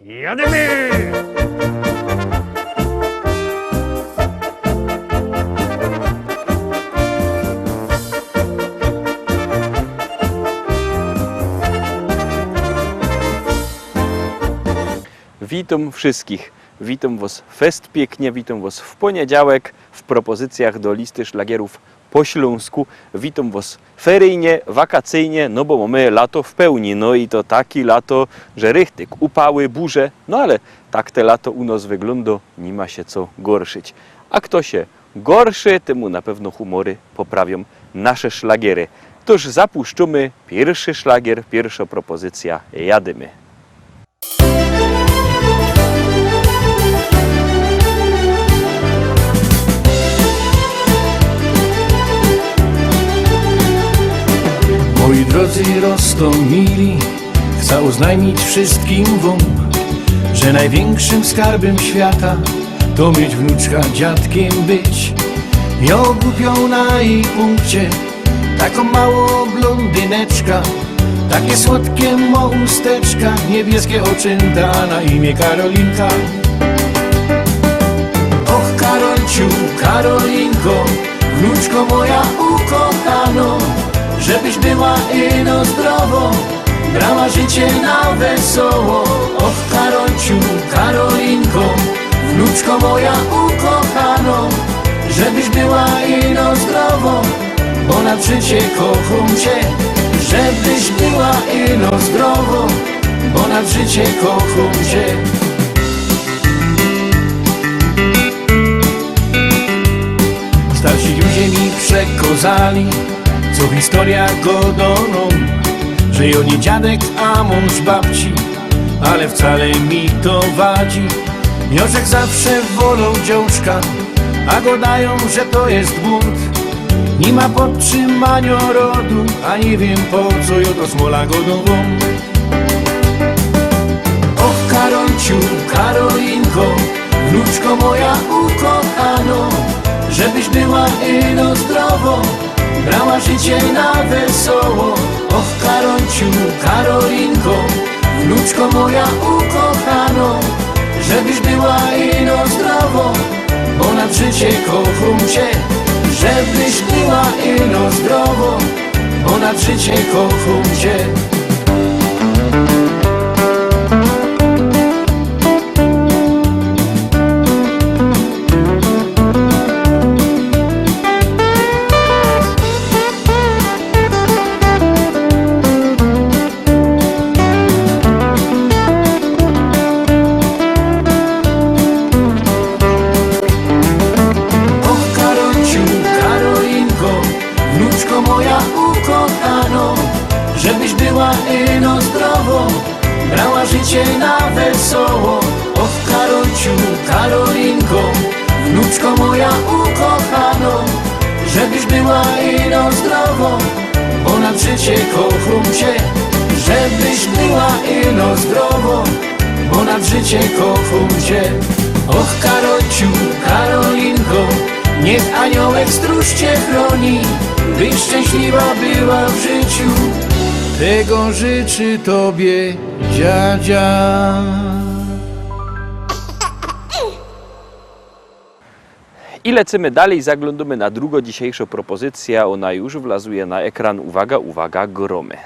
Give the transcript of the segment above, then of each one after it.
Jadymy! Witam wszystkich. Witam Was fest pięknie, witam Was w poniedziałek w propozycjach do listy szlagierów po śląsku. Witam Was feryjnie, wakacyjnie, no bo mamy lato w pełni. No i to takie lato, że rychtyk, upały, burze. No ale tak te lato u nas wygląda, nie ma się co gorszyć. A kto się gorszy, temu na pewno humory poprawią nasze szlagiery. Toż zapuszczamy pierwszy szlagier, pierwsza propozycja, jadymy. Moi drodzy Rostomili, chcę oznajmić wszystkim wam, że największym skarbem świata to mieć wnuczka, dziadkiem być. Ja ogłupiał na jej punkcie taką małą blondyneczka, takie słodkie mo usteczka, niebieskie oczynta, a na imię Karolinka. Och Karolciu, Karolinko, wnuczko moja ukochano, żebyś była ino zdrowo, brała życie na wesoło. Och Karolciu, Karolinko, wnuczko moja ukochano, żebyś była ino zdrowo, bo na życie kocham cię. Żebyś była ino zdrowo, bo na życie kocham cię. Starsi ludzie mi przekazali, co historia godoną, że jo nie dziadek, a mąż babci, ale wcale mi to wadzi. Miożek zawsze wolą dziążka, a godają, że to jest bunt. Nie ma podtrzymania rodu, a nie wiem po co jo to smola godową. Och Karolciu, Karolinko, wnuczko moja ukochano, żebyś była ino zdrowo, brała życie na wesoło. Och Karolciu, Karolinko, wnuczko moja ukochano, żebyś była ino zdrowo, bo na życie kocham cię. Żebyś była ino zdrowo, bo na życie kocham cię. Żebyś była ino zdrowo, brała życie na wesoło. Och Karolciu, Karolinko, wnuczko moja ukochano, żebyś była ino zdrowo, bo na życie kocham cię. Żebyś była ino zdrowo, bo na życie kocham cię. Och Karolciu, Karolinko, niech aniołek stróż cię chroni, byś szczęśliwa była w życiu. Tego życzy tobie dziadzia. I lecimy dalej, zaglądamy na drugą dzisiejszą propozycję. Ona już wlazuje na ekran. Uwaga, uwaga, gromy.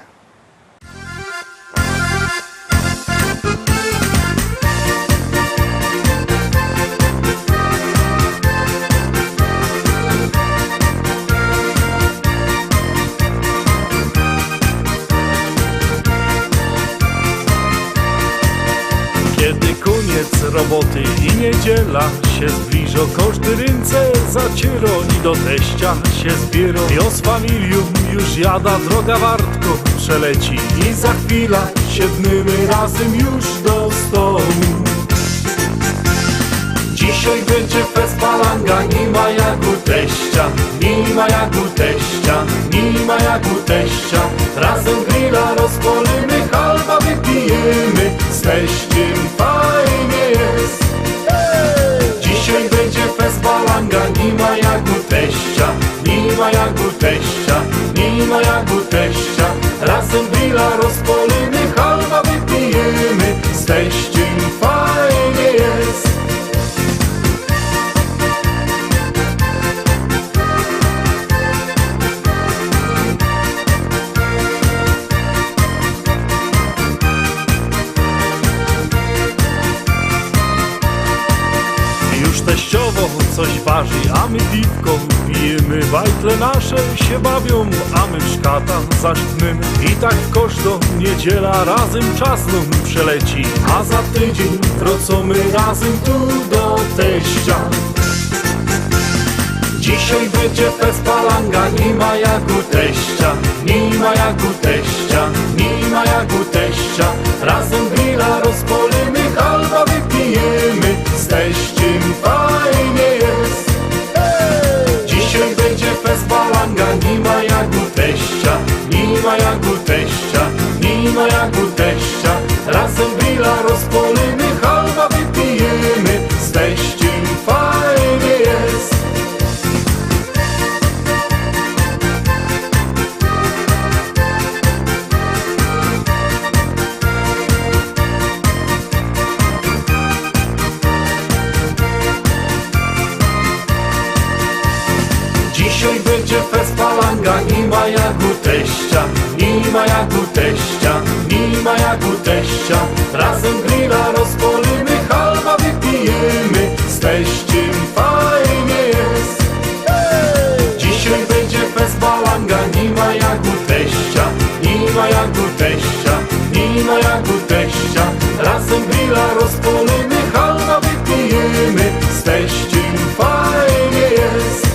Kiedy koniec roboty i niedziela się zbliża, każdy ręce zaciera i do teścia się zbiera. Jo z familią już jada, droga wartko przeleci i za chwilę siedmymy razem już do stołu. Dzisiaj będzie fest palanga, nie ma jak u teścia, nie ma jak u teścia, nie ma jak u teścia. Razem grilla rozpalimy, halba wypijemy, z teściem fajnie jest. Dzisiaj będzie fest palanga, nie ma jak u teścia, nie ma jak u teścia, nie ma jak u teścia. Razem grilla rozpalimy, halba wypijemy, z teściem coś waży, a my piwko pijemy. Bajtle nasze się bawią, a my w szkata zasztmymy. I tak koszto niedziela, razem czas nam przeleci. A za tydzień wrócimy razem tu do teścia. Dzisiaj będzie fest palanga, nie ma jak u teścia, nie ma jak u teścia, nie ma jak u teścia. Razem grilla rozpolimy, halba wypijemy, z teściem fajnie jest. Dzisiaj będzie fest palanga, nie ma jak u teścia, nie ma jak u teścia, nie ma jak u teścia. Razem grilla rozpolimy, halba wypijemy, z teściem fajnie jest. Dzisiaj będzie fest palanga, nie ma jak u teścia, nie ma jak u teścia, nie ma jak u teścia. Razem grilla rozpolimy, halba wypijemy, z teściem fajnie jest. Dzisiaj będzie fest palanga, nie ma jak u teścia, nie ma jak u teścia, nie ma jak u teścia. Razem grilla rozpolimy, halba wypijemy, z teściem fajnie jest.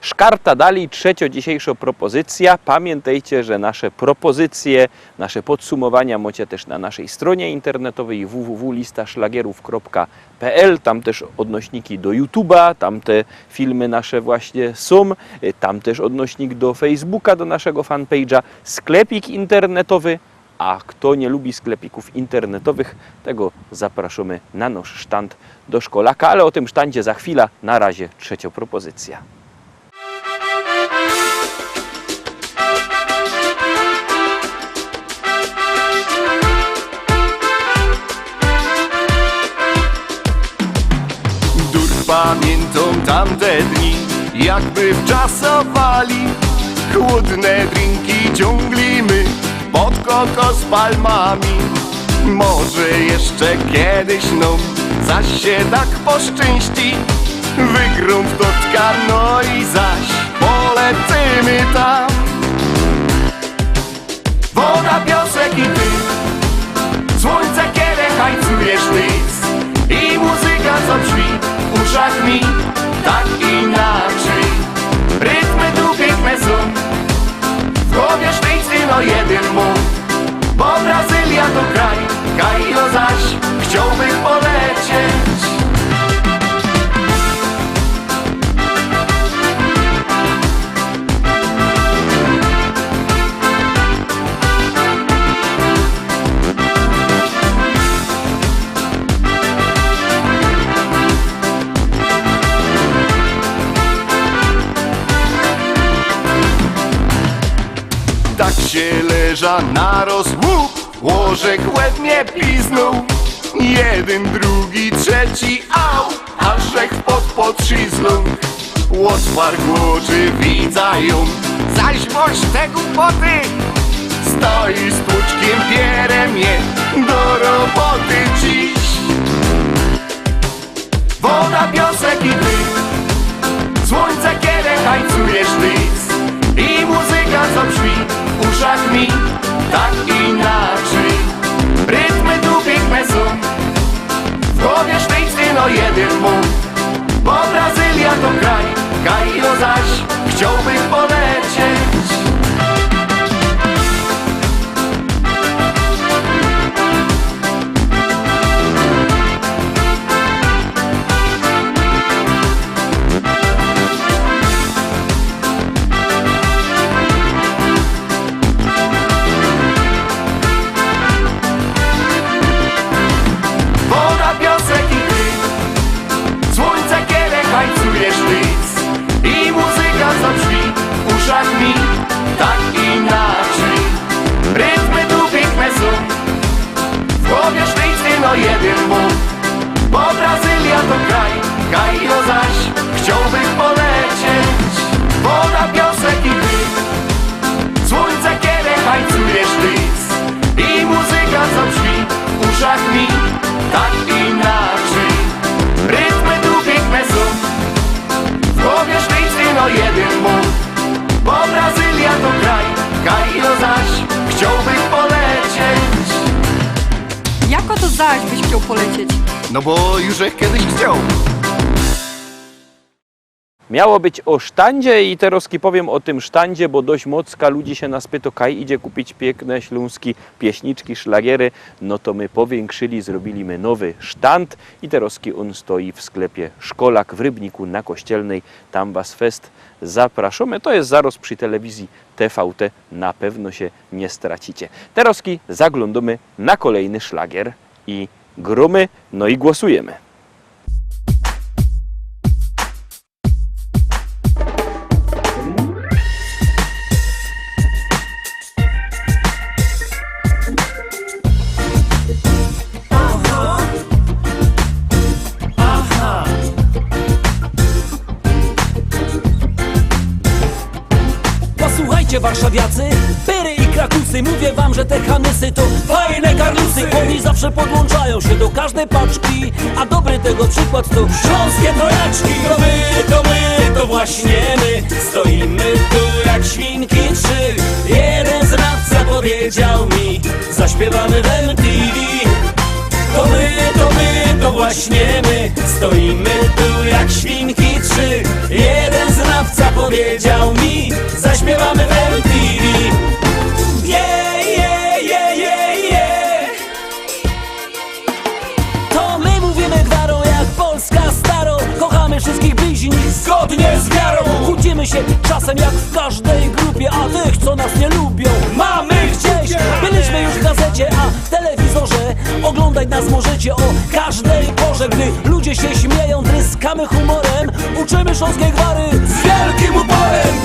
Szkarta dalej, trzecia dzisiejsza propozycja. Pamiętajcie, że nasze propozycje, nasze podsumowania macie też na naszej stronie internetowej www.listaszlagierów.pl. Tam też odnośniki do YouTube'a, tam te filmy nasze właśnie są. Tam też odnośnik do Facebooka, do naszego fanpage'a. Sklepik internetowy. A kto nie lubi sklepików internetowych, tego zapraszamy na nasz sztand do Szkolaka. Ale o tym sztandzie za chwilę. Na razie trzecia propozycja. Pamiętam tamte dni, jakby wczasowali. Chłodne drinki ciąglimy pod kokos palmami. Może jeszcze kiedyś nam zaś się tak poszczęści. Wygrą w totka, no i zaś polecimy tam. Woda, piosek i ty, słońce, kiedy hajcujesz nic. I muzyka, co brzmi w uszach mi tak inaczej. Rytmy tu piękne są, w głowie sztyjcy no jeden mów. Bo Brazylia to kraj, Kajo zaś chciałbym polecieć. Tak się leża na rozłóg, łożek łeb mnie piznął. Jeden, drugi, trzeci, au, aż pod szyzlą. Łotwar głoczy widzają, zaś moś te głupoty. Stoi z puczkiem pierem je do roboty dziś. Woda, piosek i ty, słońce, kiedy hajcujesz nic. I muzyka, co brzmi w uszach mi tak inaczej. Rytmy tu piękne są, w głowie sztyjcy no jeden mów. Bo Brazylia to kraj, Kajo zaś chciałbym polecieć. Jeden mów, bo Brazylia to kraj, Kajo zaś chciałbym polecieć. Woda, piosek i ty, słońce, tylko jeden mów, bo Brazylia to kraj, Kairo zaś chciałby polecieć. Jako to zaś byś chciał polecieć? No bo już kiedyś chciał. Miało być o sztandzie i teraz powiem o tym sztandzie, bo dość mocka ludzi się nas pyta, kaj idzie kupić piękne śląskie pieśniczki, szlagiery. No to my powiększyli, zrobili my nowy sztand i teraz on stoi w sklepie Szkolak w Rybniku na Kościelnej. Tam was fest zapraszamy. To jest zaraz przy telewizji TVT, na pewno się nie stracicie. Teraz zaglądamy na kolejny szlagier i gromy, no i głosujemy. Posłuchajcie warszawiacy, Pyry i Krakusy, mówię wam, że te Hanysy to fajne karlusy. Oni zawsze podłączają się do każdej paczki, a dobry tego przykład to śląskie trojaczki. To właśnie my, stoimy tu jak świnki trzy. Jeden znawca powiedział mi, zaśpiewamy w MTV. To właśnie my, stoimy tu jak świnki trzy. Jeden znawca powiedział mi, zaśpiewamy w MTV. To my mówimy gwarą jak Polska staro. Kochamy wszystkich bliźni zgodnie z wiarą. Kłócimy się czasem jak w każdej grupie, a tych co nas nie lubią mamy gdzieś. Byliśmy już w gazecie, a w telewizorze. Oglądać nas możecie o każdej porze. Gdy ludzie się śmieją, tryskamy humorem. Uczymy śląskiej gwary z wielkim uporem.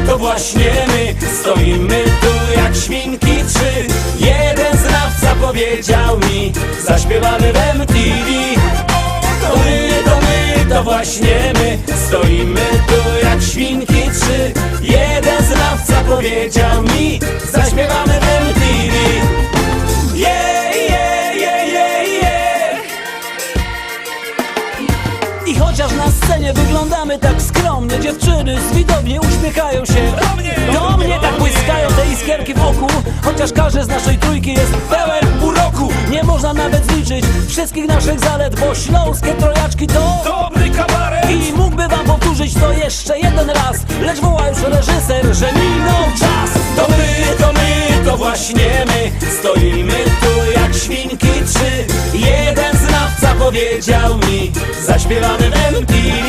To właśnie my, stoimy tu jak świnki trzy. Jeden znawca powiedział mi, zaśpiewamy w MTV. To właśnie my, stoimy tu jak świnki trzy. Jeden znawca powiedział mi, zaśpiewamy w MTV. I chociaż na scenie wyglądamy tak skromnie, dziewczyny z widowni uśmiechają się do mnie tak błyskają te iskierki w oku. Chociaż każdy z naszej trójki jest pełen uroku. Nie można nawet zliczyć wszystkich naszych zalet, bo śląskie trojaczki to dobry kabaret. I mógłby wam powtórzyć to jeszcze jeden raz, lecz woła już reżyser, że minął czas. To właśnie my, stoimy tu jak świnki trzy. Jeden znawca powiedział mi, zaśpiewamy w MTV.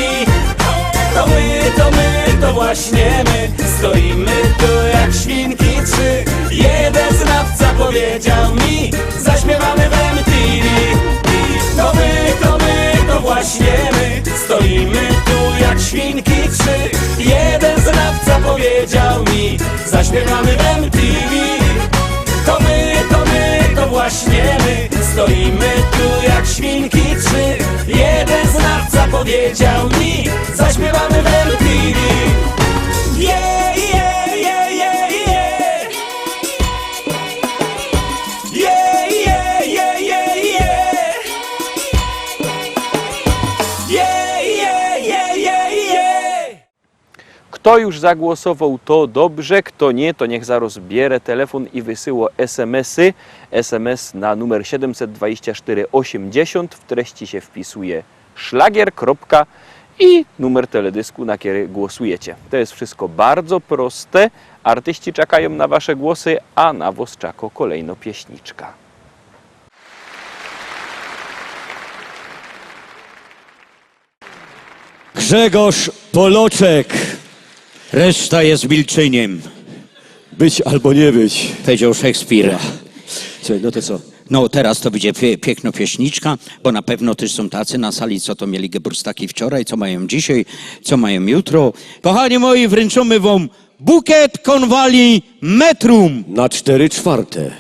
To właśnie my, stoimy tu jak świnki trzy. Jeden znawca powiedział mi, zaśpiewamy w MTV. To właśnie my, stoimy tu jak świnki trzy. Jeden znawca powiedział mi, zaśpiewamy w MTV. To właśnie my, stoimy tu jak świnki trzy. Jeden znawca powiedział mi, zaśpiewamy w MTV. Kto już zagłosował, to dobrze, kto nie, to niech zaraz bierze telefon i wysyła SMS-y. SMS na numer 724 80, w treści się wpisuje szlagier, kropka i numer teledysku, na który głosujecie. To jest wszystko bardzo proste. Artyści czekają na wasze głosy, a na was czeka kolejno pieśniczka. Grzegorz Poloczek. Reszta jest milczeniem. Być albo nie być. Powiedział Szekspira. Słuchaj, no to co? No teraz to będzie piękna pieśniczka, bo na pewno też są tacy na sali, co to mieli geburstaki wczoraj, co mają dzisiaj, co mają jutro. Kochani moi, wręczymy wam bukiet konwali metrum. Na 4/4.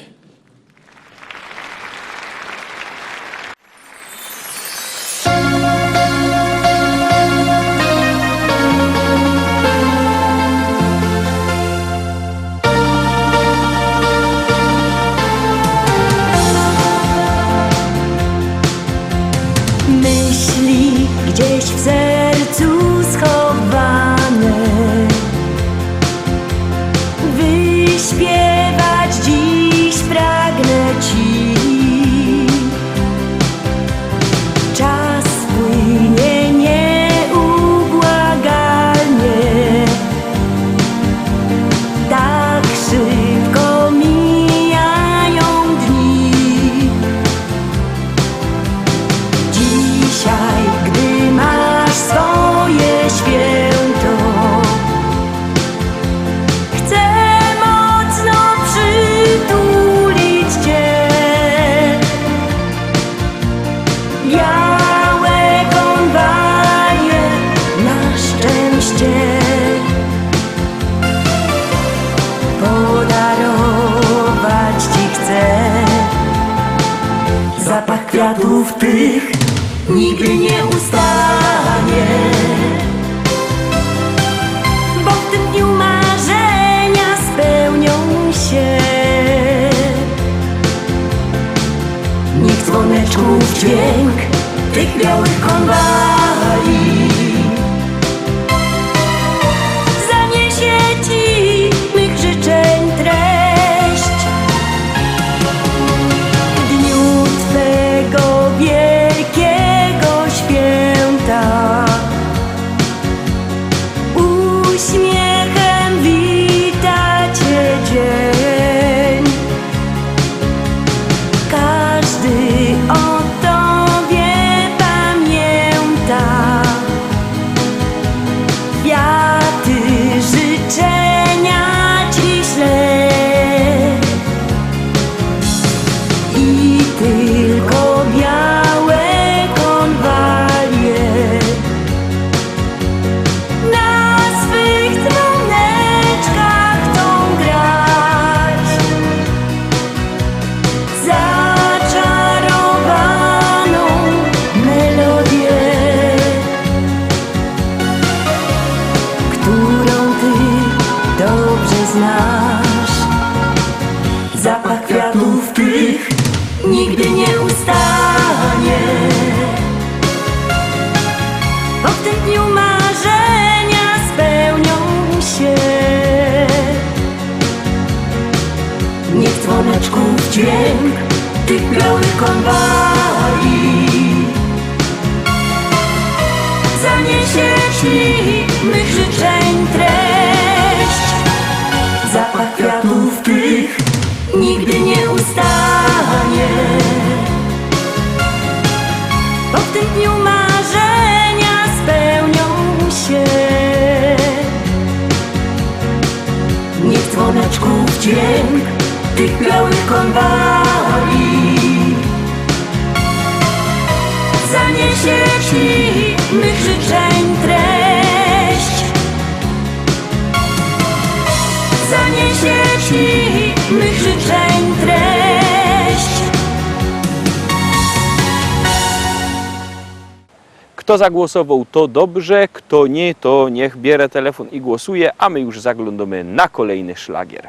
Myśli gdzieś w sercu schowane. kwiatów tych nigdy nie ustanie, bo w tym dniu marzenia spełnią się. Niech dzwoneczków dźwięk tych białych konwali zaniesie ci mych życzeń treść. W dniu twego wielkiego święta uśmiechem wita cię dzień. Każdy o tobie pamięta. Kwiaty życzenia ci ślę i tylko białe konwalie na swych dzwoneczkach chcą grać zaczarowaną melodię, którą ty dobrze znasz. Zapach kwiatów tych nigdy nie ustanie, bo w tym dniu marzenia spełnią się. Niech dzwoneczków dźwięk tych białych konwali zaniesie ci mych życzeń treść. Zapach kwiatów tych nigdy nie ustanie, bo w tym dniu marzenia spełnią się. Niech dzwoneczków dźwięk tych białych konwali zaniesie ci mych życzeń treść. Zaniesie ci mych życzeń treść. Kto zagłosował, to dobrze, kto nie, to niech bierze telefon i głosuje, a my już zaglądamy na kolejny szlagier.